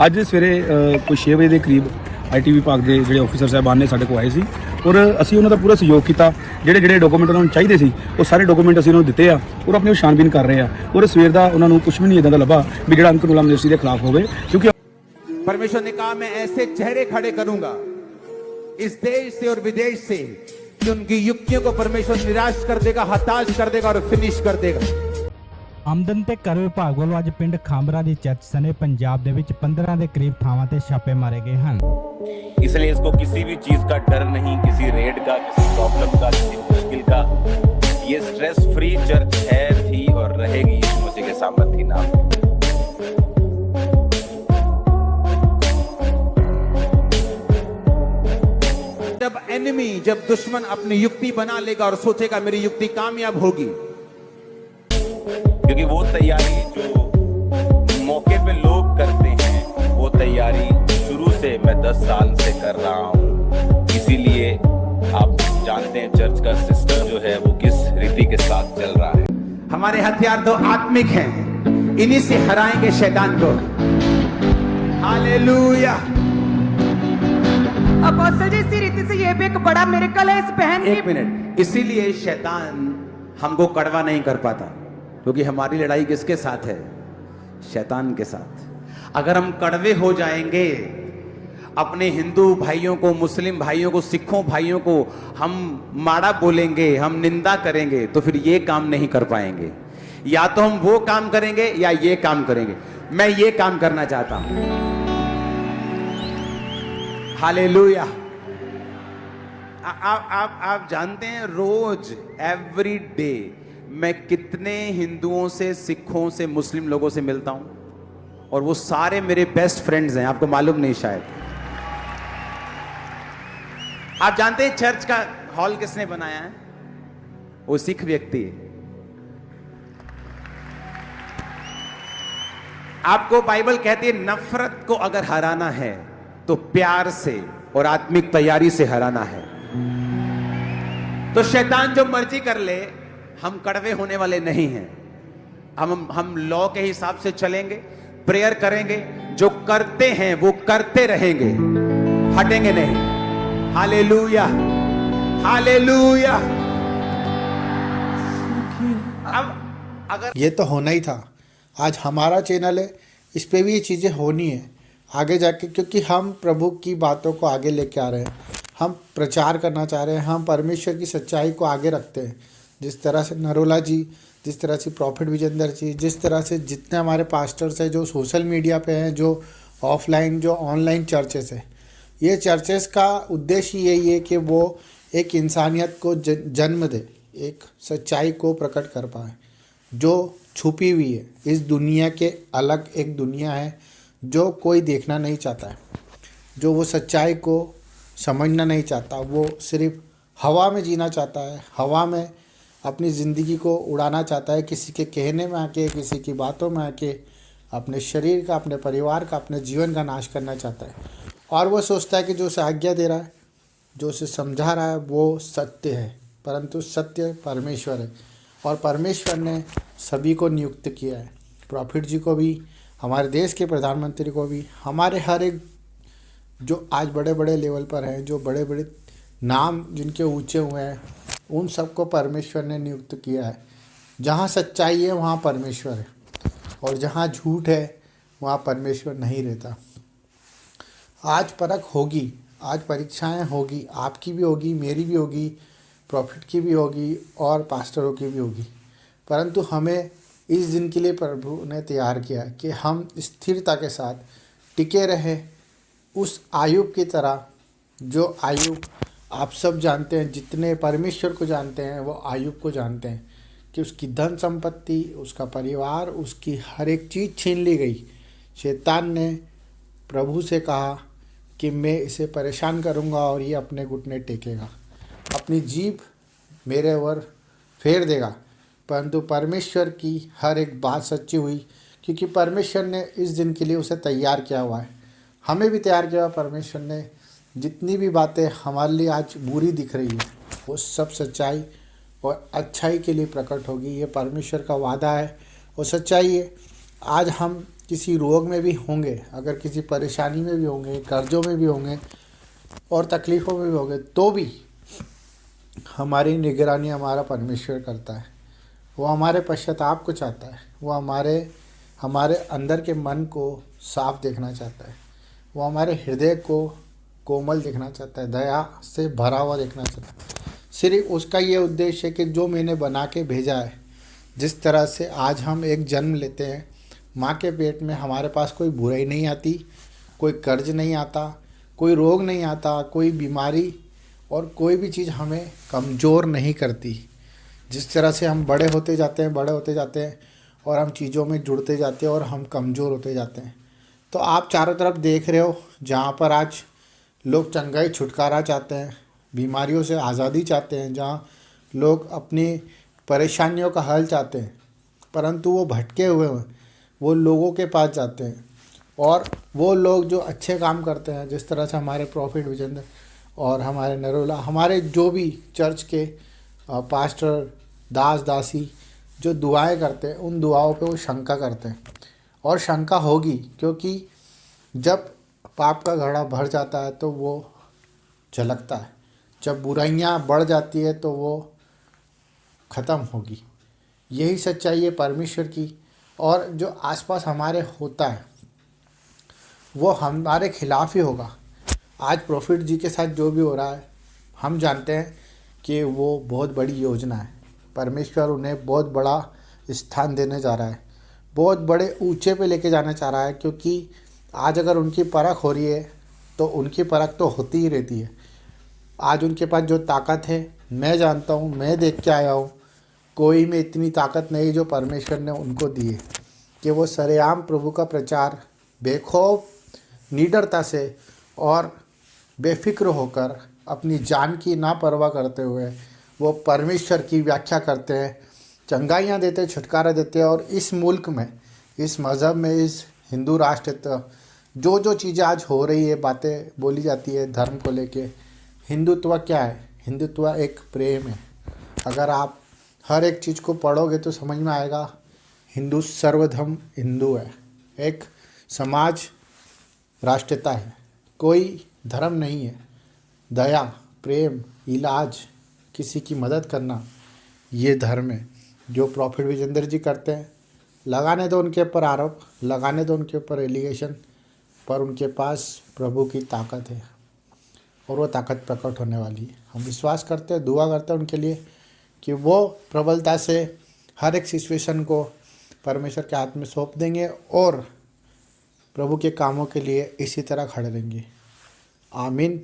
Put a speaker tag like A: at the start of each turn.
A: ਅੱਜ ਸਵੇਰੇ ਕੋਈ 6 ਵਜੇ ਦੇ ਕਰੀਬ ਆਈਟੀ ਵਿਭਾਗ ਦੇ ਜਿਹੜੇ ਆਫੀਸਰ ਸਾਹਿਬਾਨ ਨੇ ਸਾਡੇ ਕੋਲ ਆਏ ਸੀ ਔਰ ਅਸੀਂ ਉਹਨਾਂ ਦਾ ਪੂਰਾ ਸਹਿਯੋਗ ਕੀਤਾ। ਜਿਹੜੇ ਡਾਕੂਮੈਂਟ ਉਹਨਾਂ ਨੂੰ ਚਾਹੀਦੇ ਸੀ ਉਹ ਸਾਰੇ ਡਾਕੂਮੈਂਟ ਅਸੀਂ ਉਹਨਾਂ ਨੂੰ ਦਿੱਤੇ ਆ ਔਰ ਆਪਣੀ ਛਾਣਬੀਨ ਕਰ ਰਹੇ ਆ ਔਰ ਸਵੇਰ ਦਾ ਉਹਨਾਂ ਨੂੰ ਕੁਝ ਵੀ ਨਹੀਂ ਇਦਾਂ ਦਾ ਲੱਭਾ ਵੀ ਜਿਹੜਾ ਅਨਕਾਨੂੰਨੀ ਮਨਿਸਟਰੀ ਦੇ ਖਿਲਾਫ ਹੋਵੇ। ਕਿਉਂਕਿ
B: परमेश्वर ने कहा मैं ऐसे चेहरे खड़े करूंगा इस देश से और विदेश से कि उनकी युक्तियों को परमेश्वर निराश कर देगा, हताश कर देगा और फिनिश कर देगा।
C: ਆਮਦਨ ਤੇ ਕਰ ਵਿਭਾਗ ਵੱਲੋਂ ਅੱਜ ਪਿੰਡ ਖਾਂਬਰਾ ਦੀ ਚਰਚ ਸਣੇ ਪੰਜਾਬ ਦੇ ਵਿੱਚ 15 ਦੇ ਕਰੀਬ ਥਾਵਾਂ ਤੇ ਛਾਪੇ ਮਾਰੇ ਗਏ ਹਨ।
D: इसलिए इसको किसी भी चीज का डर नहीं, किसी रेड का, किसी प्रॉब्लम का, किसी मुश्किल का। ये स्ट्रेस फ्री चर्च है, थी और रहेगी यीशु मसीह के सामर्थी नाम में।
B: जब दुश्मन अपनी युक्ति बना लेगा और सोचेगा मेरी युक्ति कामयाब होगी,
D: क्योंकि वो तैयारी जो मौके पे लोग करते हैं वो तैयारी शुरू से मैं 10 साल से कर रहा हूँ। इसीलिए आप जानते हैं चर्च का सिस्टम जो है वो किस रीति के साथ चल रहा है।
B: हमारे हथियार तो आत्मिक हैं, इन्हीं से हराएंगे शैतान को। हालेलुया।
E: अपोस्टल जी, इसी रीति से ये भी एक बड़ा मिरेकल है इस बहन
B: एक मिनट, इसीलिए शैतान हमको कड़वा नहीं कर पाता, क्योंकि हमारी लड़ाई किसके साथ है? शैतान के साथ। अगर हम कड़वे हो जाएंगे, अपने हिंदू भाइयों को, मुस्लिम भाइयों को, सिखों भाइयों को हम माड़ा बोलेंगे, हम निंदा करेंगे, तो फिर ये काम नहीं कर पाएंगे। या तो हम वो काम करेंगे या ये काम करेंगे। मैं ये काम करना चाहता हूं। हालेलुया। आप जानते हैं रोज एवरी डे मैं कितने हिंदुओं से, सिखों से, मुस्लिम लोगों से मिलता हूं, और वो सारे मेरे बेस्ट फ्रेंड्स हैं। आपको मालूम नहीं शायद। आप जानते हैं चर्च का हॉल किसने बनाया है? वो सिख व्यक्ति है। आपको बाइबल कहती है नफरत को अगर हराना है तो प्यार से और आत्मिक तैयारी से हराना है। तो शैतान जो मर्जी कर ले, हम कड़वे होने वाले नहीं हैं। हम लॉ के हिसाब से चलेंगे, प्रेयर करेंगे, जो करते हैं वो करते रहेंगे, हटेंगे नहीं। Hallelujah, hallelujah. अब अगर
F: ये तो होना ही था। आज हमारा चैनल है, इस पे भी ये चीज़ें होनी है आगे जाके, क्योंकि हम प्रभु की बातों को आगे लेके आ रहे हैं, हम प्रचार करना चाह रहे हैं, हम परमेश्वर की सच्चाई को आगे रखते हैं। जिस तरह से नरोला जी, जिस तरह से प्रॉफिट विजेंद्र जी, जिस तरह से जितने हमारे पास्टर्स हैं जो सोशल मीडिया पे हैं, जो ऑफलाइन जो ऑनलाइन चर्चेस है, ये चर्चेस का उद्देश्य यही है कि वो एक इंसानियत को जन्म दे, एक सच्चाई को प्रकट कर पाए जो छुपी हुई है। इस दुनिया के अलग एक दुनिया है जो कोई देखना नहीं चाहता है, जो वो सच्चाई को समझना नहीं चाहता, वो सिर्फ हवा में जीना चाहता है, हवा में अपनी ज़िंदगी को उड़ाना चाहता है, किसी के कहने में आके, किसी की बातों में आके अपने शरीर का, अपने परिवार का, अपने जीवन का नाश करना चाहता है। और वो सोचता है कि जो उसे आज्ञा दे रहा है, जो उसे समझा रहा है, वो सत्य है, परंतु सत्य परमेश्वर है। और परमेश्वर ने सभी को नियुक्त किया है, प्रॉफिट जी को भी, हमारे देश के प्रधानमंत्री को भी, हमारे हर एक जो आज बड़े बड़े लेवल पर हैं, जो बड़े बड़े नाम जिनके ऊंचे हुए हैं, उन सबको परमेश्वर ने नियुक्त किया है। जहाँ सच्चाई है वहाँ परमेश्वर है, और जहाँ झूठ है वहाँ परमेश्वर नहीं रहता। आज परख होगी, आज परीक्षाएं होगी, आपकी भी होगी, मेरी भी होगी, प्रॉफिट की भी होगी और पास्टरों की भी होगी, परंतु हमें इस दिन के लिए प्रभु ने तैयार किया कि हम स्थिरता के साथ टिके रहें, उस आयुब की तरह। जो आयुब आप सब जानते हैं, जितने परमेश्वर को जानते हैं वो आयुब को जानते हैं कि उसकी धन संपत्ति, उसका परिवार, उसकी हर एक चीज़ छीन ली गई। शैतान ने प्रभु से कहा कि मैं इसे परेशान करूंगा और ये अपने घुटने टेकेगा, अपनी जीभ मेरे ओर फेर देगा, परंतु परमेश्वर की हर एक बात सच्ची हुई, क्योंकि परमेश्वर ने इस दिन के लिए उसे तैयार किया हुआ है। हमें भी तैयार किया हुआ परमेश्वर ने। जितनी भी बातें हमारे लिए आज बुरी दिख रही है, वो सब सच्चाई और अच्छाई के लिए प्रकट होगी। ये परमेश्वर का वादा है और सच्चाई है। आज हम किसी रोग में भी होंगे, अगर किसी परेशानी में भी होंगे, कर्जों में भी होंगे और तकलीफ़ों में भी होंगे, तो भी हमारी निगरानी हमारा परमेश्वर करता है। वो हमारे पश्चाताप को चाहता है, वो हमारे अंदर के मन को साफ देखना चाहता है, वो हमारे हृदय को कोमल देखना चाहता है, दया से भरा हुआ देखना चाहता है। सिर्फ उसका ये उद्देश्य है कि जो मैंने बना के भेजा है, जिस तरह से आज हम एक जन्म लेते हैं, माँ के पेट में हमारे पास कोई बुराई नहीं आती, कोई कर्ज नहीं आता, कोई रोग नहीं आता, कोई बीमारी और कोई भी चीज़ हमें कमज़ोर नहीं करती। जिस तरह से हम बड़े होते जाते हैं और हम चीज़ों में जुड़ते जाते हैं और हम कमज़ोर होते जाते हैं। तो आप चारों तरफ देख रहे हो, जहाँ पर आज लोग चंगाई छुटकारा चाहते हैं, बीमारियों से आज़ादी चाहते हैं, जहाँ लोग अपनी परेशानियों का हल चाहते हैं, परंतु वो भटके हुए हैं, वो लोगों के पास जाते हैं। और वो लोग जो अच्छे काम करते हैं, जिस तरह से हमारे प्रॉफिट विजेंद्र और हमारे नरोला, हमारे जो भी चर्च के पास्टर दास दासी जो दुआएं करते हैं, उन दुआओं पे वो शंका करते हैं। और शंका होगी, क्योंकि जब पाप का घड़ा भर जाता है तो वो झलकता है, जब बुराइयां बढ़ जाती है तो वो ख़त्म होगी। यही सच्चाई है परमेश्वर की। और जो आसपास हमारे होता है वो हमारे खिलाफ ही होगा। आज प्रॉफिट जी के साथ जो भी हो रहा है, हम जानते हैं कि वो बहुत बड़ी योजना है। परमेश्वर उन्हें बहुत बड़ा स्थान देने जा रहा है, बहुत बड़े ऊंचे पे लेके जाना चाह रहा है। क्योंकि आज अगर उनकी परख हो रही है तो उनकी परख तो होती ही रहती है। आज उनके पास जो ताकत है, मैं जानता हूँ, मैं देख के आया हूँ, कोई में इतनी ताकत नहीं जो परमेश्वर ने उनको दी है कि वो सरेआम प्रभु का प्रचार बेखौफ निडरता से और बेफिक्र होकर अपनी जान की ना परवाह करते हुए वो परमेश्वर की व्याख्या करते हैं, चंगाइयाँ देते हैं, छुटकारा देते हैं। और इस मुल्क में, इस मज़हब में, इस हिंदू राष्ट्र जो चीज़ें आज हो रही है, बातें बोली जाती है धर्म को लेके, हिंदुत्व क्या है? हिंदुत्व एक प्रेम है। अगर आप हर एक चीज़ को पढ़ोगे तो समझ में आएगा, हिंदू सर्वधर्म हिंदू है, एक समाज राष्ट्रीयता है, कोई धर्म नहीं है। दया, प्रेम, इलाज, किसी की मदद करना, ये धर्म है जो प्रॉफिट विजेंद्र जी करते हैं। लगाने दो उनके ऊपर आरोप, लगाने दो उनके ऊपर एलिगेशन, पर उनके पास प्रभु की ताकत है और वो ताकत प्रकट होने वाली है। हम विश्वास करते हैं, दुआ करते हैं उनके लिए कि वो प्रबलता से हर एक सिचुएशन को परमेश्वर के हाथ में सौंप देंगे और प्रभु के कामों के लिए इसी तरह खड़े रहेंगे। आमीन।